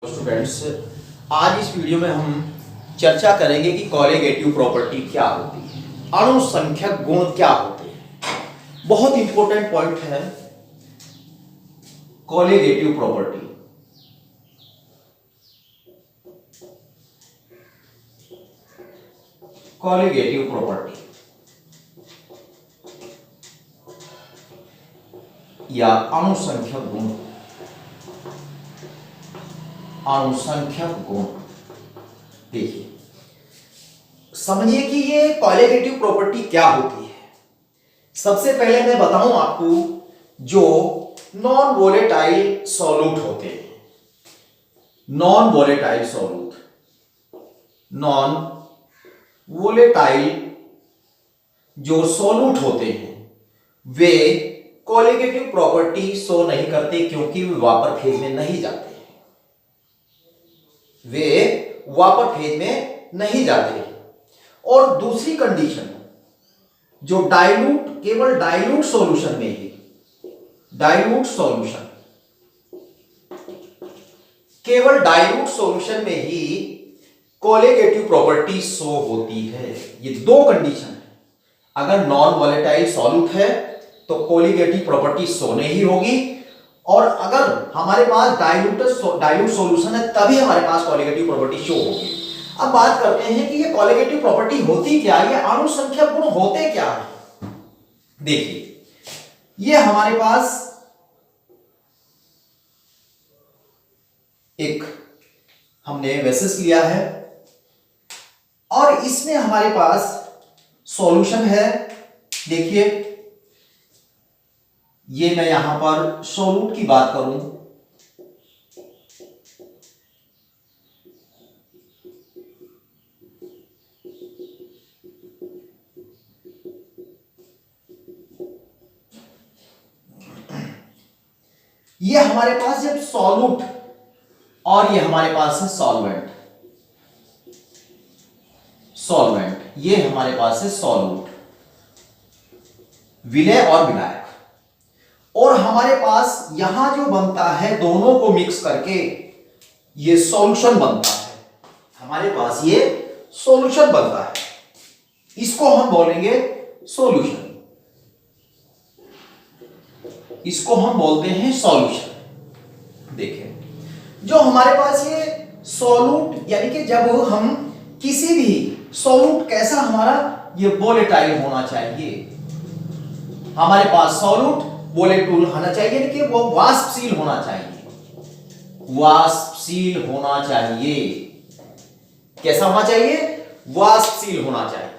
Students, आज इस video में हम चर्चा करेंगे कि कॉलिगेटिव प्रॉपर्टी क्या होती है, अणुसंख्यक गुण क्या होते हैं। बहुत इंपॉर्टेंट पॉइंट है कॉलिगेटिव प्रॉपर्टी। कॉलिगेटिव प्रॉपर्टी या अणुसंख्यक गुण। अणुसंख्यक गुण देखिए, समझिए कि ये कॉलिगेटिव प्रॉपर्टी क्या होती है। सबसे पहले मैं बताऊं आपको, जो नॉन वोलेटाइल सॉल्यूट होते हैं, non volatile solute, non volatile जो सॉल्यूट होते हैं वे कॉलिगेटिव प्रॉपर्टी शो नहीं करते, क्योंकि वे वापर फेज में नहीं जाते। वे वापर फेज में नहीं जाते हैं। और दूसरी कंडीशन, जो डाइल्यूट, केवल डाइल्यूट सॉल्यूशन में ही, डाइल्यूट सॉल्यूशन, केवल डाइल्यूट सॉल्यूशन में ही कॉलिगेटिव प्रॉपर्टी शो होती है। ये दो कंडीशन है। अगर नॉन वोलेटाइल सॉल्यूट है तो कॉलिगेटिव प्रॉपर्टी शो नहीं होगी, और अगर हमारे पास डाइल्यूट सॉल्यूशन है तभी हमारे पास कॉलिगेटिव प्रॉपर्टी शो होगी। अब बात करते हैं कि ये कॉलिगेटिव प्रॉपर्टी होती क्या है, ये अणुसंख्यक गुण होते क्या है। देखिए, ये हमारे पास एक हमने वेसेस लिया है और इसमें हमारे पास सॉल्यूशन है। देखिए, ये मैं यहां पर सॉल्यूट की बात करूं, ये हमारे पास जब सॉल्यूट और ये हमारे पास है सॉल्वेंट, सॉल्वेंट, ये हमारे पास है सॉल्यूट, विलय और विलायक, और हमारे पास यहां जो बनता है दोनों को मिक्स करके ये सॉल्यूशन बनता है। हमारे पास ये सॉल्यूशन बनता है, इसको हम बोलेंगे सॉल्यूशन, इसको हम बोलते हैं सॉल्यूशन। देखिए, जो हमारे पास ये सॉल्यूट, यानी कि जब हम किसी भी सॉल्यूट, कैसा हमारा ये वोलेटाइल होना चाहिए, हमारे पास सॉल्यूट वोलेटाइल होना चाहिए, यानी कि वो वाष्पशील होना चाहिए, वाष्पशील होना चाहिए। कैसा होना चाहिए? वाष्पशील होना चाहिए।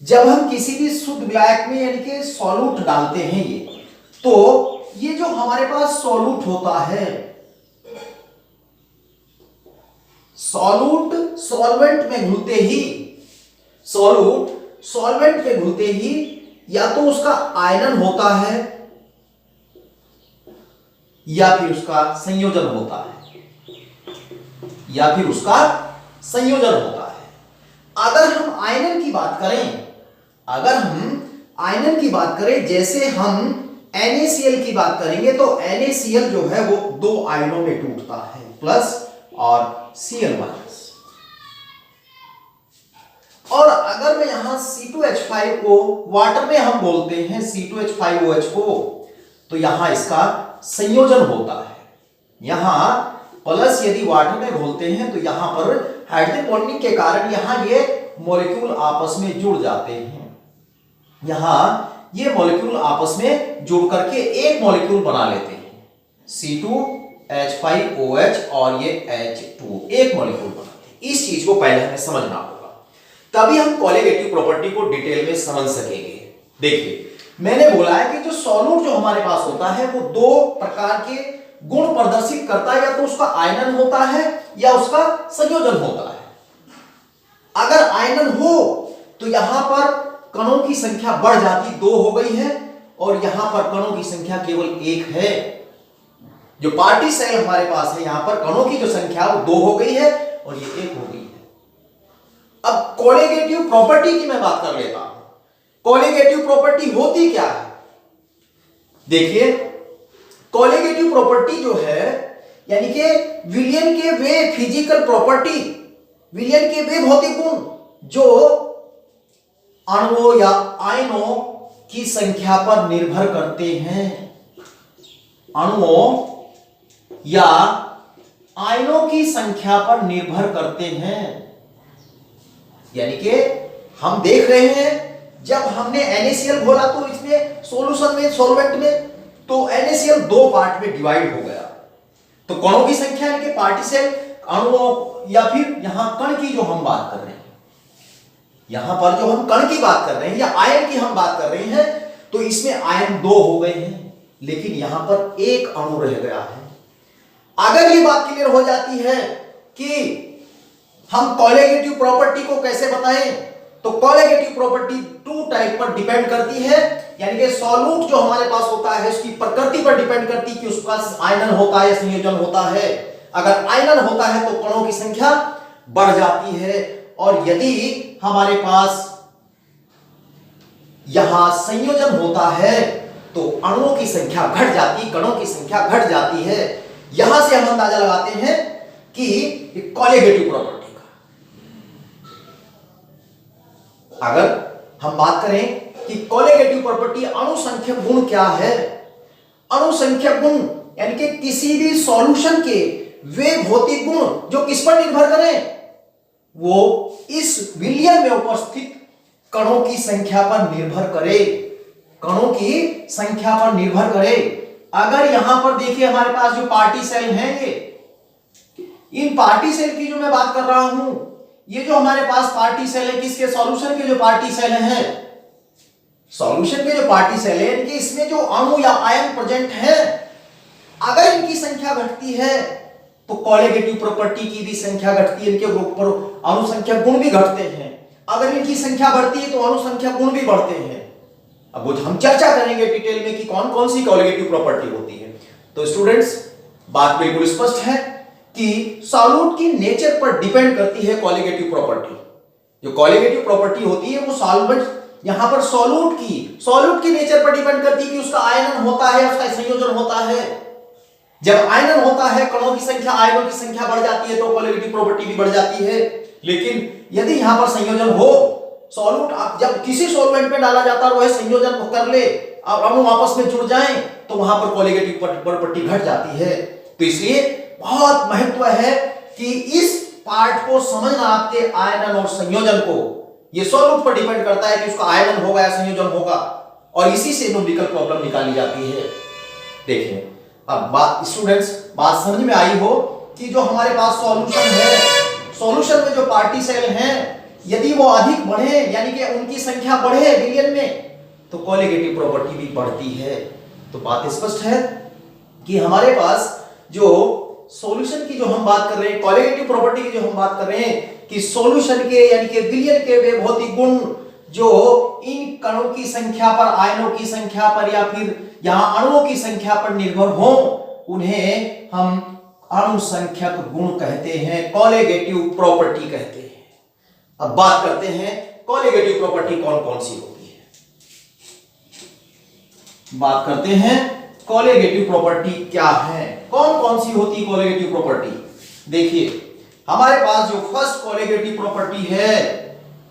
जब हम किसी भी शुद्ध विलायक में यानी कि सॉल्यूट डालते हैं तो ये जो हमारे पास सॉल्यूट होता है, सॉल्यूट सॉल्वेंट में घुलते ही, सॉल्यूट सॉल्वेंट में घुलते ही या तो उसका आयनन होता है या फिर उसका संयोजन होता है, या फिर उसका संयोजन होता है। अगर हम आयनन की बात करें, अगर हम आयनन की बात करें, जैसे हम NaCl की बात करेंगे तो NaCl जो है वो दो आयनों में टूटता है, प्लस और Cl माइनस। और अगर मैं यहां C2H5 को वाटर में हम बोलते हैं C2H5OH को, तो यहां इसका संयोजन होता है। यहां प्लस यदि वाटर में घोलते हैं तो यहां पर हाइड्रोजन बॉन्डिंग के कारण यहां ये मॉलिक्यूल आपस में जुड़ जाते हैं। यहां ये मॉलिक्यूल आपस में जुड़ करके एक मॉलिक्यूल बना लेते हैं, C2H5OH और ये H2 एक मॉलिक्यूल बनाते हैं। इस चीज को पहले हमें समझना होगा, तभी हम कॉलिगेटिव प्रॉपर्टी को डिटेल में समझ सकेंगे। देखिए, मैंने बोला है कि जो सॉल्यूट जो हमारे पास होता है वो दो प्रकार के गुण प्रदर्शित करता है, या तो उसका आयनन होता है या उसका संयोजन होता है। अगर आयनन हो तो यहां पर कणों की संख्या बढ़ जाती, दो हो गई है, और यहां पर कणों की संख्या केवल एक है। जो पार्टी सेल हमारे पास है, यहां पर कणों की जो संख्या वो दो हो गई है और ये एक हो गई है। अब कॉलिगेटिव प्रॉपर्टी की मैं बात कर लेता हूं। कॉलिगेटिव प्रॉपर्टी होती क्या है? देखिए, कॉलिगेटिव प्रॉपर्टी जो है यानी कि विलयन के फिजिकल प्रॉपर्टी, विलयन के वे भौतिक गुण जो अणुओं या आयनों की संख्या पर निर्भर करते हैं। अणुओं या आयनों की संख्या पर निर्भर करते हैं। यानी कि हम देख रहे हैं जब हमने NaCl घोला तो इसमें सॉल्यूशन में, सॉल्वेंट में, तो NaCl दो पार्ट में डिवाइड हो गया। तो कणों की संख्या यानी कि पार्टिकल, अणुओं या फिर यहां कण की जो हम बात कर रहे हैं, यहां पर जो हम कण की बात कर रहे हैं या आयन की हम बात कर रहे हैं, तो इसमें आयन दो हो गए हैं, लेकिन यहां पर एक अणु रह गया है। अगर ये बात क्लियर हो जाती है कि हम कोलिगेटिव प्रॉपर्टी को कैसे बताएं, तो कोलिगेटिव प्रॉपर्टी टू टाइप पर डिपेंड करती है, यानी कि सॉल्यूट जो हमारे पास होता है उसकी प्रकृति पर डिपेंड करती है कि उसके पास आयनन होता है या संयोजन होता है। अगर आयनन होता है तो कणों की संख्या बढ़ जाती है, और यदि हमारे पास यहां संयोजन होता है तो अणुओं की संख्या घट जाती, कणों की संख्या घट जाती है। यहां से हम अंदाजा लगाते हैं कि कोलिगेटिव प्रॉपर्टी का। अगर हम बात करें कि कोलिगेटिव प्रॉपर्टी अणुसंख्यक गुण क्या है, अणुसंख्यक गुण यानी कि किसी भी सॉल्यूशन के वे भौतिक गुण जो किस पर निर्भर करें, वो इस विलयन में उपस्थित कणों की संख्या पर निर्भर करे, कणों की संख्या पर निर्भर करे। अगर यहां पर देखिए हमारे पास जो पार्टी सेल हैं, ये इन पार्टी सेल की जो मैं बात कर रहा हूं, ये जो हमारे पास पार्टी सेल है किसके, सॉल्यूशन के जो पार्टी सेल हैं, सॉल्यूशन के जो पार्टी सेल है इनके इसमें जो अणु या आयन प्रेजेंट है, अगर इनकी संख्या घटती है तो कोलिगेटिव प्रॉपर्टी की भी संख्या घटती है, इनके ग्रुप पर अणुसंख्यक गुण भी घटते हैं। अगर इनकी संख्या बढ़ती है तो अणुसंख्यक गुण भी बढ़ते हैं। अब वो हम चर्चा करेंगे डिटेल में कि कौन कौन सी कोलिगेटिव प्रॉपर्टी होती है। तो स्टूडेंट्स, बात बिल्कुल स्पष्ट है कि सॉल्यूट की नेचर पर डिपेंड करती है कोलिगेटिव प्रॉपर्टी। जो कोलिगेटिव प्रॉपर्टी होती है वो सॉल्वेंट, यहां पर सॉल्यूट की नेचर पर डिपेंड करती है कि उसका आयनन होता है, उसका संयोजन होता है। जब आयनन होता है, कणों की संख्या, आयनों की संख्या बढ़ जाती है तो कोलिगेटिव प्रॉपर्टी भी बढ़ जाती है। लेकिन यदि यहां पर संयोजन हो, सॉल्यूट जब किसी सॉल्वेंट में डाला जाता है वह संयोजन कर ले और अणु आपस में जुड़ जाएं, तो वहां पर कोलिगेटिव प्रॉपर्टी घट जाती है। तो इसलिए बहुत महत्व है कि इस पार्ट को समझना, आपके आयनन और संयोजन को। यह सॉल्यूट पर डिपेंड करता है कि उसका आयनन होगा या संयोजन होगा, और इसी से न्यूमेरिकल प्रॉब्लम निकाली जाती है। देखिए अब बात स्टूडेंट्स, बात समझ में आई हो कि जो हमारे पास सॉल्यूशन है, सॉल्यूशन में जो पार्टी सेल हैं, यदि वो अधिक बढ़े यानी कि उनकी संख्या बढ़े विलयन में, तो कोलिगेटिव प्रॉपर्टी भी बढ़ती है। तो बात स्पष्ट है कि हमारे पास जो सॉल्यूशन की जो हम बात कर रहे हैं, कोलिगेटिव प्रॉपर्टी की जो हम बात कर रहे हैं, कि सॉल्यूशन के यानी कि विलयन के वे भौतिक गुण जो इन कणों की संख्या पर, आयनों की संख्या पर या फिर यहां अणुओं की संख्या पर निर्भर हो, उन्हें हम अणुसंख्यक गुण कहते हैं, कोलिगेटिव प्रॉपर्टी कहते हैं। अब बात करते हैं कोलिगेटिव प्रॉपर्टी कौन कौन सी होती है। बात करते हैं कोलिगेटिव प्रॉपर्टी क्या है, कौन कौन सी होती कोलिगेटिव प्रॉपर्टी। देखिए हमारे पास जो फर्स्ट कोलिगेटिव प्रॉपर्टी है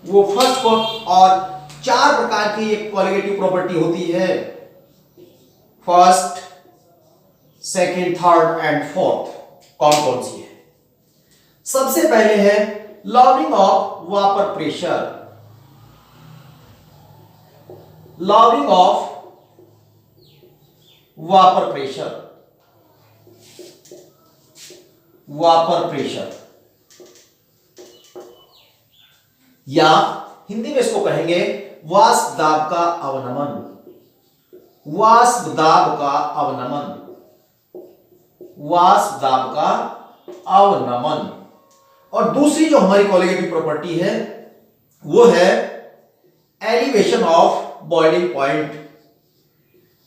वो फर्स्ट को, और चार प्रकार की एक कोलिगेटिव प्रॉपर्टी होती है, first, second, third and fourth. कौन कौन सी है? सबसे पहले है लॉवरिंग ऑफ वापर प्रेशर, लॉवरिंग ऑफ वापर प्रेशर, वापर प्रेशर, या हिंदी में इसको कहेंगे वाष्प दाब का अवनमन, वाष्प दाब का अवनमन, वाष्प दाब का अवनमन। और दूसरी जो हमारी कोलिगेटिव प्रॉपर्टी है वो है elevation of boiling point,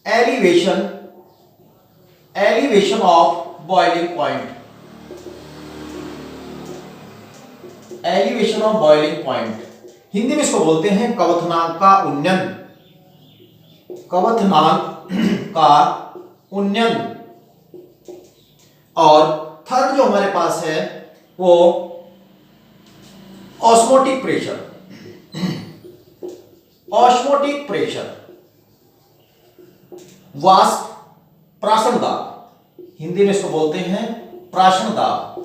elevation, elevation of boiling point, elevation of boiling point. Hindi में इसको बोलते हैं क्वथनांक का उन्नयन, क्वथनांक का उन्नयन। और थर्ड जो हमारे पास है वो ऑस्मोटिक प्रेशर, ऑस्मोटिक प्रेशर, वाष्प प्राशन दाब, हिंदी में इसको बोलते हैं प्राशन दाब,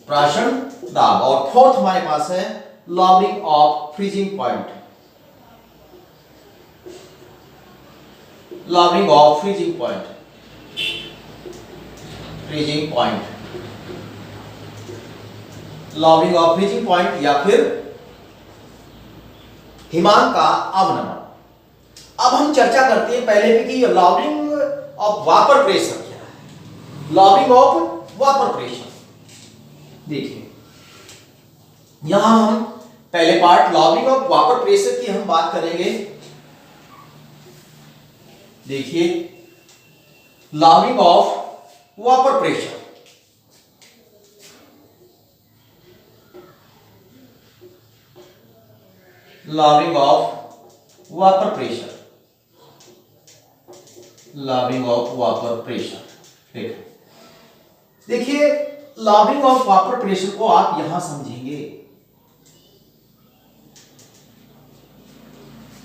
प्राशन दाब। और फोर्थ हमारे पास है lowering of freezing point, lowering of freezing point, freezing point, lowering of freezing point या फिर हिमांक का अवनमन। अब हम चर्चा करते हैं पहले भी कि लॉवरिंग ऑफ वापर प्रेशर क्या है। लॉवरिंग ऑफ वापर प्रेशर देखिए, यहां हम पहले पार्ट लॉवरिंग ऑफ वापर प्रेशर की हम बात करेंगे। देखिए, लॉवरिंग ऑफ वापर प्रेशर, लॉवरिंग ऑफ वापर प्रेशर, लॉवरिंग ऑफ वापर प्रेशर। देखिए, लॉवरिंग ऑफ वापर प्रेशर को आप यहां समझेंगे,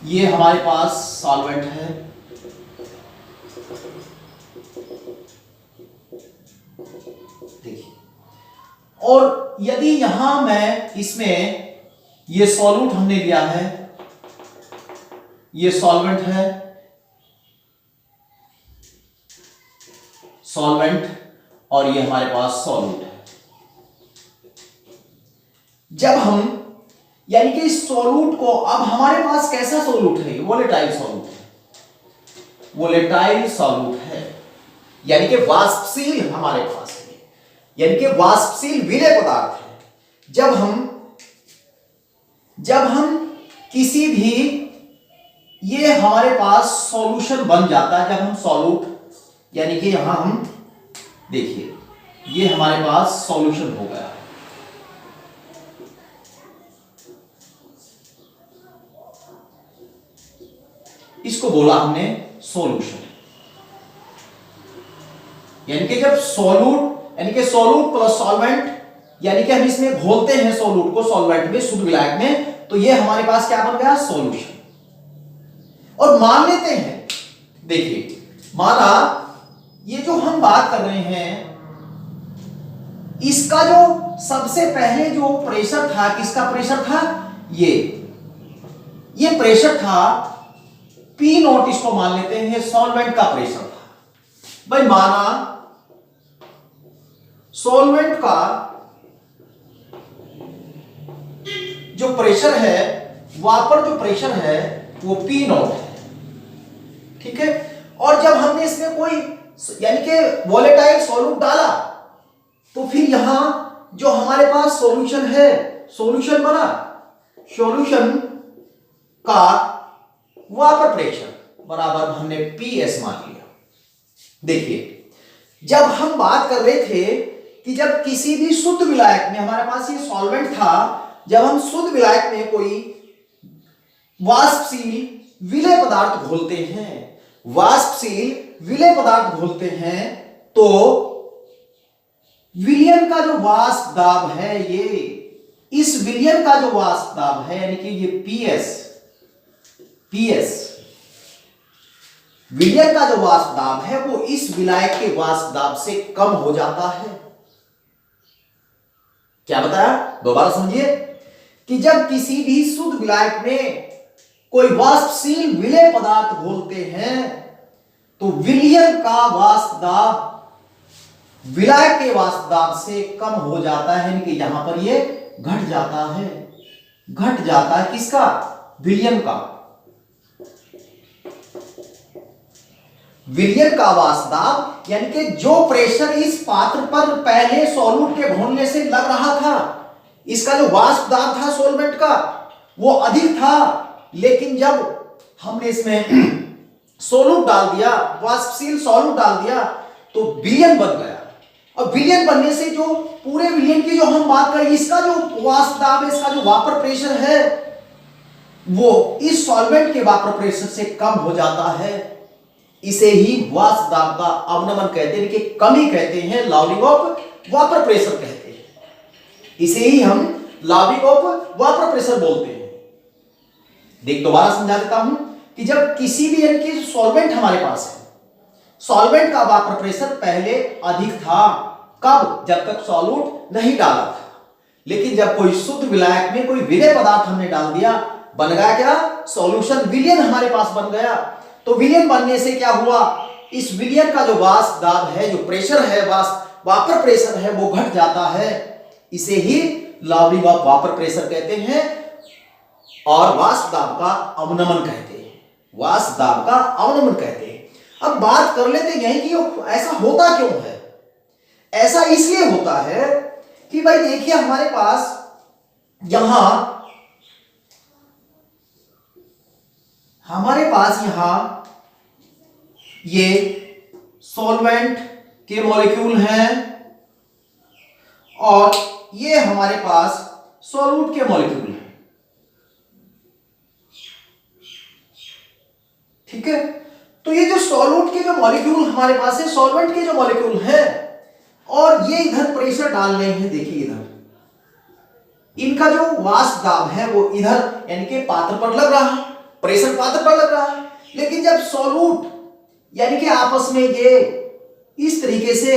ये हमारे पास सॉल्वेंट है, देखिए, और यदि यहां मैं इसमें ये सॉल्यूट हमने लिया है, ये सॉल्वेंट है, सॉल्वेंट, और ये हमारे पास सॉल्यूट है। जब हम यानी कि इस सॉल्यूट को, अब हमारे पास कैसा सॉल्यूट है, वोलेटाइल सॉल्यूट है, वोलेटाइल सॉल्यूट है, यानी कि वाष्पशील हमारे पास है, यानी कि वाष्पशील विलेय पदार्थ है। जब हम किसी भी, ये हमारे पास सॉल्यूशन बन जाता है, जब हम सॉल्यूट, यानी कि यहां हम देखिए, ये हमारे पास सॉल्यूशन हो गया, इसको बोला हमने सॉल्यूशन। यानी कि जब सॉल्यूट, यानी कि सॉल्यूट प्लस सॉल्वेंट, यानी कि हम इसमें घोलते हैं सॉल्यूट को सॉल्वेंट में, शुद्ध विलायक में, तो ये हमारे पास क्या बन गया, सॉल्यूशन। और मान लेते हैं, देखिए, माना ये जो हम बात कर रहे हैं, इसका जो सबसे पहले जो प्रेशर था, किसका प्रेशर था, ये प्रेशर था पी नॉट, इसको मान लेते हैं सॉल्वेंट का प्रेशर था। भाई माना सॉल्वेंट का जो प्रेशर है, वापर जो प्रेशर है वो पी नॉट है, ठीक है। और जब हमने इसमें कोई यानी कि वोलेटाइल सॉल्यूट डाला, तो फिर यहां जो हमारे पास सॉल्यूशन है, सॉल्यूशन बना, सॉल्यूशन का वापर प्रेशर बराबर हमने पीएस मान लिया। देखिए, जब हम बात कर रहे थे कि जब किसी भी शुद्ध विलायक में, हमारे पास ये सॉल्वेंट था, जब हम शुद्ध विलायक में कोई वाष्पशील विलेय पदार्थ घोलते हैं, वाष्पशील विलेय पदार्थ घोलते हैं, तो विलयन का जो वाष्प दाब है, ये इस विलयन का जो वाष्प दाब है, यानी कि ये पीएस विलयन का जो वाष्प दाब है, वो इस विलायक के वाष्प दाब से कम हो जाता है। क्या बताया, दोबारा समझिए, कि जब किसी भी शुद्ध विलायक में कोई वाष्पशील विलेय पदार्थ घोलते हैं, तो विलयन का वाष्प दाब विलायक के वाष्प दाब से कम हो जाता है, यानी कि यहां पर ये घट जाता है, घट जाता है, किसका, विलयन का, विलयन का वाष्प दाब, यानी कि जो प्रेशर इस पात्र पर पहले सॉल्यूट के घोलने से लग रहा था, इसका जो वाष्प दाब था सॉल्वेंट का, वो अधिक था, लेकिन जब हमने इसमें सॉल्यूट डाल दिया, वाष्पशील सॉल्यूट डाल दिया, तो विलयन बन गया। और विलयन बनने से जो पूरे विलयन की जो हम बात करें, इसका जो वाष्प दाब है, इसका जो वापर प्रेशर है, वो इस सॉल्वेंट के वापर प्रेशर से कम हो जाता है। इसे ही वाष्प दाब का अवनमन कहते हैं, कि कमी कहते हैं, लॉवरिंग ऑफ वापर प्रेशर कहते हैं। इसे ही हम लॉविंग ऑफ वापर प्रेशर बोलते हैं। देख दोबारा समझा देता हूं कि जब किसी भी यानी कि सॉल्वेंट हमारे पास है, सॉल्वेंट का वापर प्रेशर पहले अधिक था। कब? जब तक सॉल्यूट नहीं डाला था। लेकिन जब कोई शुद्ध विलायक में कोई विलेय पदार्थ हमने डाल दिया, बन गया क्या? सॉल्यूशन, विलयन हमारे पास बन गया। तो विलयन बनने से क्या हुआ? इस विलयन का जो वाष्प दाब है, जो प्रेशर है, वापर प्रेशर है, वो घट जाता है। इसे ही लॉवरिंग ऑफ वापर प्रेशर कहते हैं और वाष्प दाब का अवनमन कहते हैं। वाष्प दाब का अवनमन कहते हैं। अब बात कर लेते हैं कि ऐसा होता क्यों है। ऐसा इसलिए होता है कि भाई देखिए हमारे पास यहां ये सॉल्वेंट के मॉलिक्यूल हैं और ये हमारे पास सॉल्यूट के मॉलिक्यूल हैं। ठीक है, तो ये जो सॉल्यूट के जो मॉलिक्यूल हमारे पास है, सॉल्वेंट के जो मॉलिक्यूल हैं, और ये इधर प्रेशर डाल रहे हैं। देखिए इधर इनका जो वाष्प दाब है वो इधर यानी कि पात्र पर लग रहा है, प्रेशर पात्र पर लग रहा है। लेकिन जब सॉल्यूट यानी कि आपस में ये इस तरीके से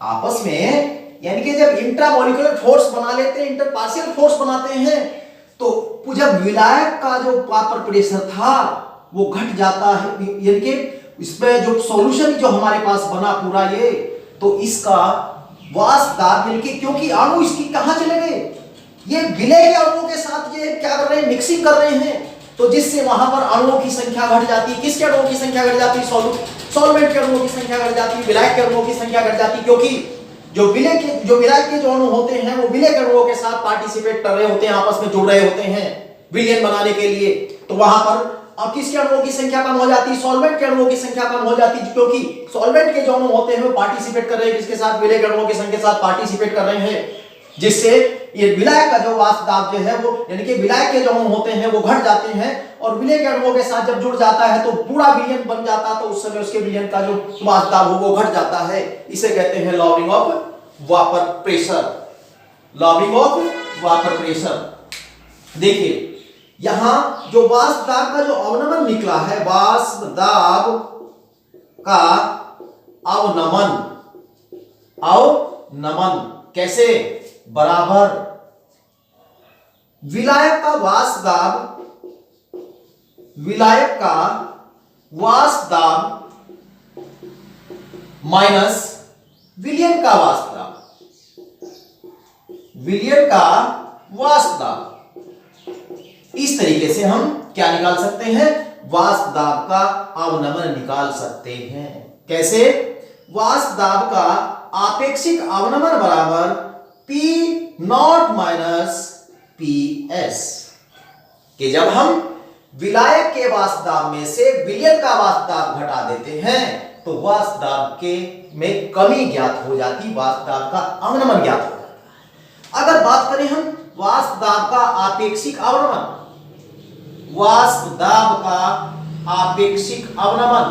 आपस में यानी कि जब इंट्रामोलिकुलर फोर्स बना लेते हैं, इंटरपार्शियल फोर्स बनाते हैं, तो जब विलायक का जो वापर प्रेशर था वो घट जाता है। यानी कि इसमें जो सॉल्यूशन जो हमारे पास बना पूरा ये, तो इसका वाष्प दाब यानी कि क्योंकि अणु इसकी कहां चले गए, ये विलय के अणुओं के साथ ये क्या कर रहे हैं, मिक्सिंग कर रहे हैं, तो जिससे वहां पर अणुओं की संख्या घट जाती है। किसके अणुओं की संख्या घट जाती है? सॉल्वेंट के अणुओं की संख्या घट जाती है, विलायक के अणुओं की संख्या घट जाती है। क्योंकि जो विलायक के जो अणु होते हैं वो विलय के अणुओं के साथ पार्टिसिपेट कर रहे होते हैं, आपस में जुड़ रहे होते हैं विलयन बनाने के लिए। तो वहां पर अब किसके अणुओं की संख्या कम हो जाती है? सॉल्वेंट के अणुओं की संख्या कम हो जाती है, क्योंकि सॉल्वेंट के जो अणु होते हैं वो पार्टिसिपेट कर रहे हैं किसके साथ? विलय के अणुओं की संख्या के साथ पार्टिसिपेट कर रहे हैं, जिससे ये विलायक का जो वाष्प दाब जो है वो यानी कि विलायक के जो अणु होते हैं वो घट जाते हैं, और विलय के अणुओं के साथ जब जुड़ जाता है तो पूरा विलयन बन जाता है, तो उस समय उसके विलयन का जो वाष्प दाब हो वो घट जाता है। इसे कहते हैं लॉवरिंग ऑफ वापर प्रेशर। लॉवरिंग ऑफ वापर प्रेशर। देखिए यहां जो वाष्प दाब का जो अवनमन निकला है, वाष्प दाब का अवनमन, अवनमन कैसे? बराबर विलायक का वाष्प दाब, विलायक का वाष्प दाब माइनस विलयन का वाष्प दाब, विलयन का वाष्प दाब। इस तरीके से हम क्या निकाल सकते हैं? वाष्प दाब का अवनमन निकाल सकते हैं। कैसे? वाष्प दाब का आपेक्षिक अवनमन बराबर P नॉट माइनस PS, कि जब हम विलायक के वाष्प दाब में से विलयन का वाष्प दाब घटा देते हैं तो वाष्प दाब के में कमी ज्ञात हो जाती, वाष्प दाब का अवनमन ज्ञात हो जाता है। अगर बात करें हम वाष्प दाब का आपेक्षिक अवनमन, वाष्प दाब का आपेक्षिक अवनमन,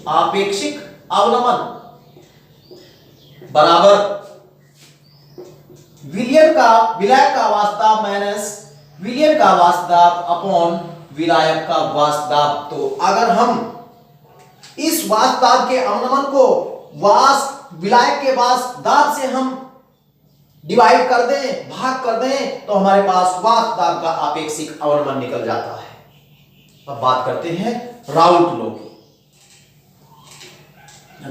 आपेक्षिक अवनमन बराबर विलायक का वाष्प दाब माइनस विलयन का वाष्प दाब अपॉन विलायक का वाष्प दाब। तो अगर हम इस वाष्प दाब के अवनमन को विलायक के वाष्प दाब से हम डिवाइड कर दें, भाग कर दें, तो हमारे पास वाष्प दाब का आपेक्षिक अवनमन निकल जाता है। अब बात करते हैं राउल्ट लॉ की।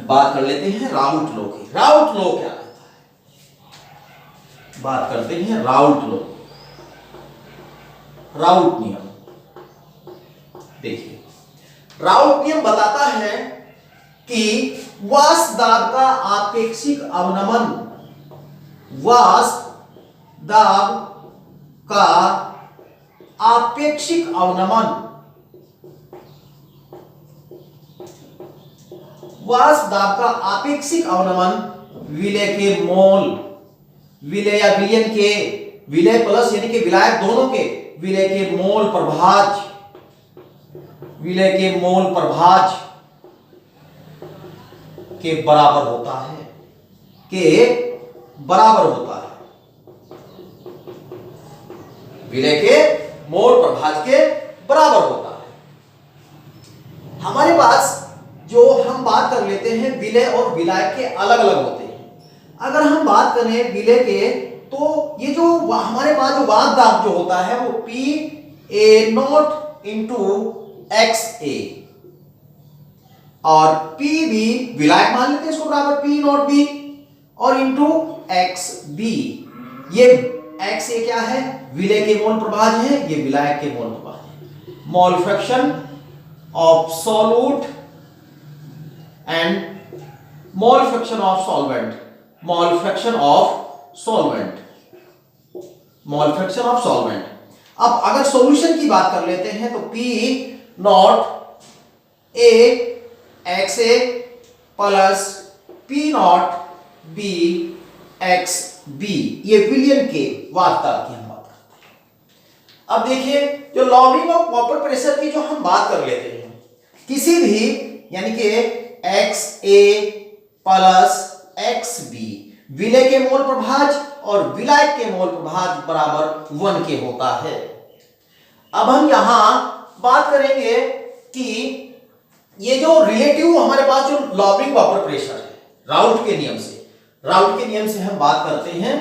बात कर लेते हैं राउल्ट लॉ की। राउल्ट लॉ क्या कहता है? बात करते हैं राउल्ट लॉ, राउल्ट नियम। देखिए राउल्ट नियम बताता है कि वाष्प दाब का आपेक्षिक अवनमन, वाष्प दाब का आपेक्षिक अवनमन, वाष्प दाब का आपेक्षिक अवनमन विलय के मोल, विलय या विलयन के, विलय प्लस यानी कि विलायक दोनों के विलय के मोल प्रभाज, विलय के मोल प्रभाज के बराबर होता है, के बराबर होता है, विलय के मोल प्रभाज के बराबर होता है। हमारे पास जो हम बात कर लेते हैं विलय और विलायक के अलग अलग होते हैं। अगर हम बात करें विलय के, तो ये जो हमारे पास जो वाद दाब जो होता है वो P A naught into X A, और पी बी विलायक मान लेते हैं इसको बराबर पी नॉट बी और इंटू एक्स बी। ये एक्स ए क्या है, विलय के मोल प्रभाज है, ये विलायक के मोल प्रभाज है। Mole fraction of solute and mole fraction of solvent, mole fraction of solvent, mole fraction of solvent. अब अगर सॉल्यूशन की बात कर लेते हैं तो P nought a x a plus P nought b x B, ये विलियन के वार्ता की हम बात करते हैं। अब देखिए जो लॉवरिंग ऑफ प्रॉपर प्रेशर की जो हम बात कर लेते हैं, किसी भी यानी कि x a plus x B विलय के मोल प्रभाज और विलायक के मोल प्रभाज बराबर 1 के होता है। अब हम यहां बात करेंगे कि ये जो रिलेटिव हमारे पास जो लॉवरिंग प्रॉपर प्रेशर है, राउल्ट के नियम से, राउल्ट के नियम से हम बात करते हैं।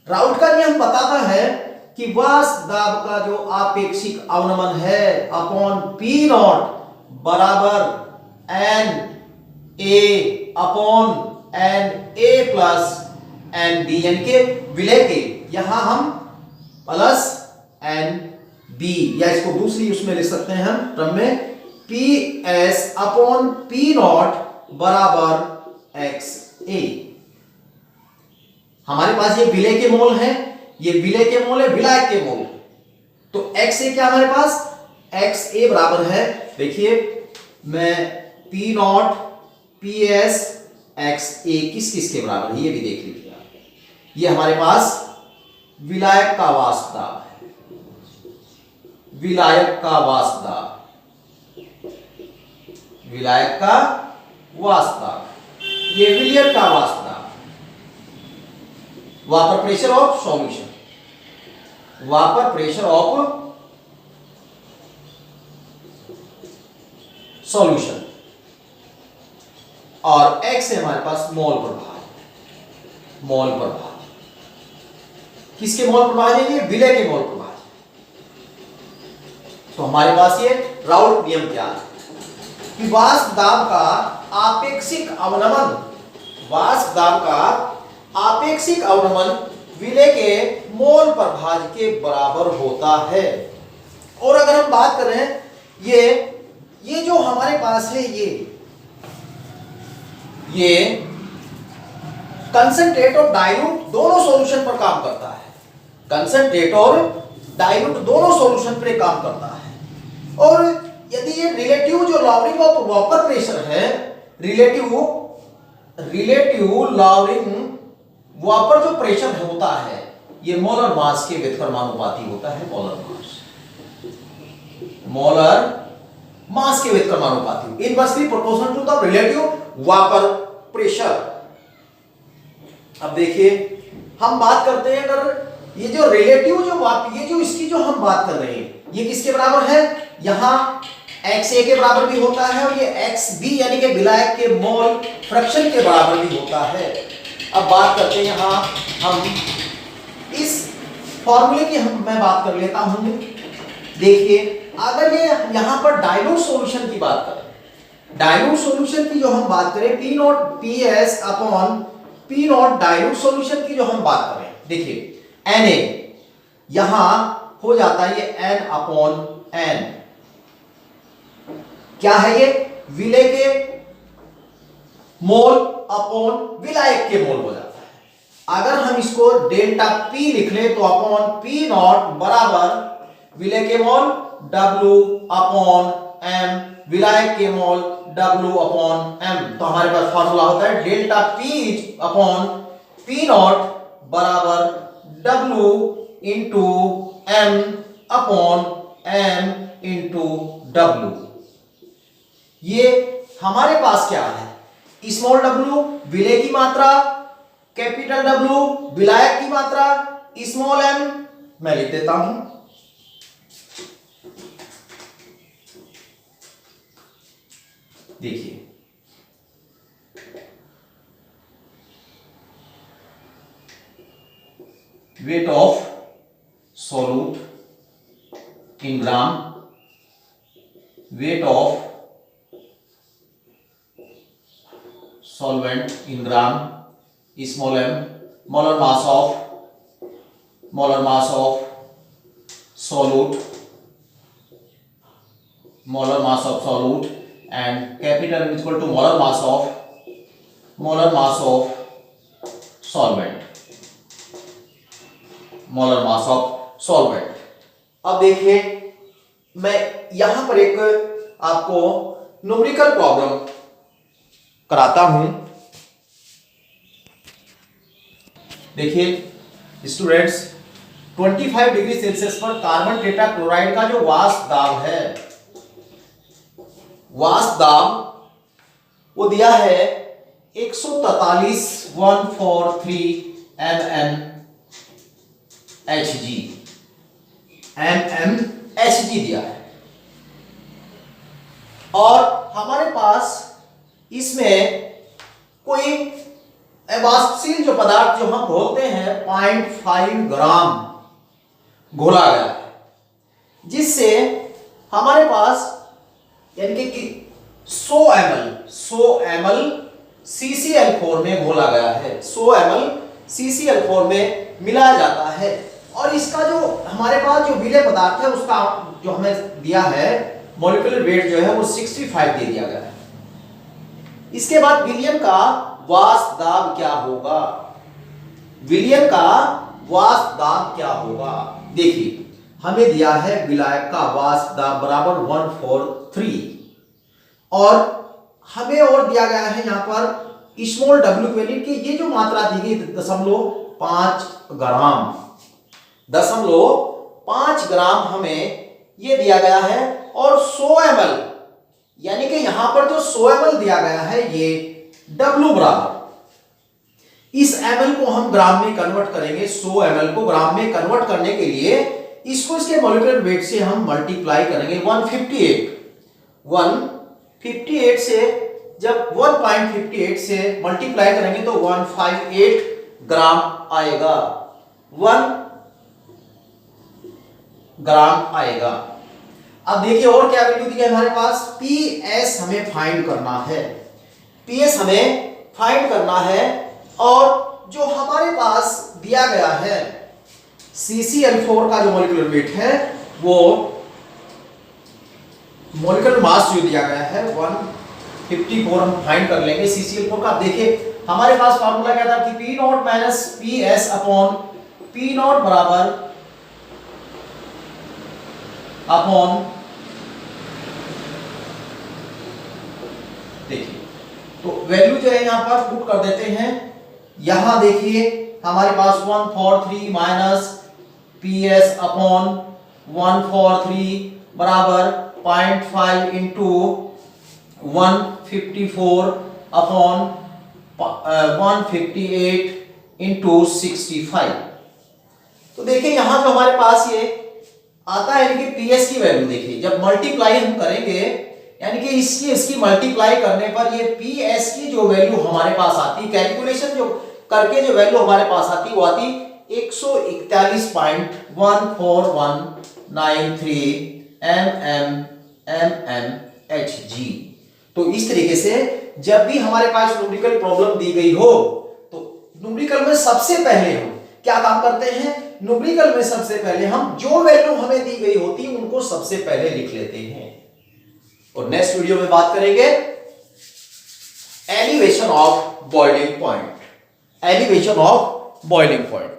राउल्ट का नियम बताता है कि वाष्प दाब का जो आपेक्षिक अवनमन है अपॉन पी नॉट बराबर N A upon N A plus N B, यानी के विलय के यहां हम प्लस एन बी, या इसको दूसरी उसमें लिख सकते हैं हम क्रम में P S upon P naught बराबर एक्स ए। हमारे पास ये विलय के मोल है, ये विलय के मोल है, विलायक के मोल, तो एक्स ए क्या हमारे पास, एक्स ए बराबर है, देखिए मैं P naught P S X A किस किस के बराबर है ये भी देख लीजिए आप। ये हमारे पास विलायक का वाष्प दाब है, विलायक का वाष्प दाब, विलायक का वाष्प दाब, ये विलियन का वाष्प दाब, वापर प्रेशर ऑफ सॉल्यूशन, वापर प्रेशर ऑफ सॉल्यूशन, और एक्स है हमारे पास मोल प्रभाज, मोल प्रभाज किसके मोल प्रभाज है, ये विलय के मोल प्रभाज। तो हमारे पास ये राउल्ट नियम क्या है कि वाष्प दाब का आपेक्षिक अवनमन, वाष्प दाब का आपेक्षिक अवनमन विलय के मोल प्रभाज के बराबर होता है। और अगर हम बात करें ये जो हमारे पास है ये कंसंट्रेट और डाइल्यूट दोनों सॉल्यूशन पर काम करता है, कंसंट्रेट और डाइल्यूट दोनों सॉल्यूशन पर काम करता है। और यदि ये रिलेटिव जो लॉवरिंग ऑफ वेपर प्रेशर है, रिलेटिव लॉवरिंग वेपर जो प्रेशर होता है, ये मोलर मास के व्युत्क्रमानुपाती होता है, मोलर मास, मोलर मास के व्युत्क्रमानुपाती, inversely proportional to the relative vapour pressure. अब देखिए हम बात करते हैं, अगर ये जो रिलेटिव ये जो इसकी जो हम बात कर रहे हैं, ये किसके बराबर है, यहां एक्स ए के बराबर भी होता है और ये एक्स बी यानी कि विलायक के मोल फ्रैक्शन के बराबर भी होता है। अब बात करते हैं यहां हम इस फॉर्मूले की मैं बात कर लेता हूं। देखिए अगर ये यहां पर डाइल्यूट सॉल्यूशन की बात करें, डाइल्यूट सॉल्यूशन की जो हम बात करें, P naught P S upon P not dilute solution की जो हम बात करें, देखिए एन ए यहां हो जाता है ये एन अपॉन एन, क्या है ये, विलय के मोल अपॉन विलायक के मोल हो जाता है। अगर हम इसको डेल्टा पी लिख लें तो अपॉन पी नॉट बराबर विलय के मोल W अपॉन m, विलायक के मोल W अपॉन m। तो हमारे पास फॉर्मूला होता है delta P upon P not बराबर W into m upon m into W। ये हमारे पास क्या है, स्मॉल w विलेय की मात्रा, कैपिटल W विलायक की मात्रा, स्मॉल m मैं लिख देता हूं, देखिए weight of solute in gram, weight of solvent in gram, small m, molar mass of solute, and capital M is equal to molar mass of solvent. अब देखिए मैं यहां पर एक आपको न्यूमेरिकल प्रॉब्लम कराता हूं। देखिए स्टूडेंट्स, 25 डिग्री सेल्सियस पर कार्बन टेट्राक्लोराइड का जो वाष्प दाब है, वाष्प दाब वो दिया है 143 mmHg दिया है, और हमारे पास इसमें कोई वाष्पशील जो पदार्थ जो हम घोलते हैं 0.5 ग्राम घोला गया है, जिससे हमारे पास यानी कि 100 ml CCl4 में घोला गया है, 100 ml CCl4 में मिलाया जाता है, और इसका जो हमारे पास जो विलेय पदार्थ है उसका जो हमें दिया है मॉलिक्यूलर वेट जो है वो 65 दे दिया गया है। इसके बाद विलियम का वाष्प दाब क्या होगा, विलियम का वाष्प दाब क्या होगा, देखिए हमें दिया है विलायक का वाष्प दाब बराबर 143, और हमें और दिया गया है यहां पर स्मॉल w वैल्यू की ये जो मात्रा दी गई 0.5 ग्राम, 0.5 ग्राम हमें ये दिया गया है, और 100 ml यानी कि यहां पर जो 100 ml दिया गया है ये W बराबर, इस ml को हम ग्राम में कन्वर्ट करेंगे, 100 ml को ग्राम में कन्वर्ट करने के लिए इसको इसके मॉलिक्यूलर वेट से हम मल्टीप्लाई करेंगे 158 से, जब 1.58 से मल्टीप्लाई करेंगे तो 158 ग्राम आएगा, 1 ग्राम आएगा। अब देखिए और क्या वैल्यू दी है हमारे पास, PS हमें फाइंड करना है, PS हमें फाइंड करना है, और जो हमारे पास दिया गया है CCl4 का जो मॉलिक्यूलर वेट है वो मॉलिक्यूलर मास जो दिया गया है 154 हम फाइंड कर लेंगे CCl4 का। देखिए हमारे पास फार्मूला क्या था कि P0 minus PS upon P0 बराबर अपॉन, देखिए तो वैल्यू जो है यहां पर पुट कर देते हैं, यहां देखिए हमारे पास 143 माइनस PS अपॉन 143 बराबर 0.5 इंटू 154 अपॉन 158 इंटू 65। तो देखिए यहां जो हमारे पास ये आता है कि PS की वैल्यू देखिए जब मल्टीप्लाई हम करेंगे यानी कि इसकी मल्टीप्लाई करने पर ये PS की जो वैल्यू हमारे पास आती, कैलकुलेशन जो करके जो वैल्यू हमारे पास आती वो आती 141.14193 mmHg। तो इस तरीके से जब भी हमारे पास न्यूमेरिकल प्रॉब्लम दी गई हो तो न्यूमेरिकल में सबसे पहले हम क्या काम करते हैं, न्यूमेरिकल में सबसे पहले हम जो वैल्यू हमें दी गई होती है उनको सबसे पहले लिख लेते हैं। और नेक्स्ट वीडियो में बात करेंगे elevation of boiling point, elevation of boiling point.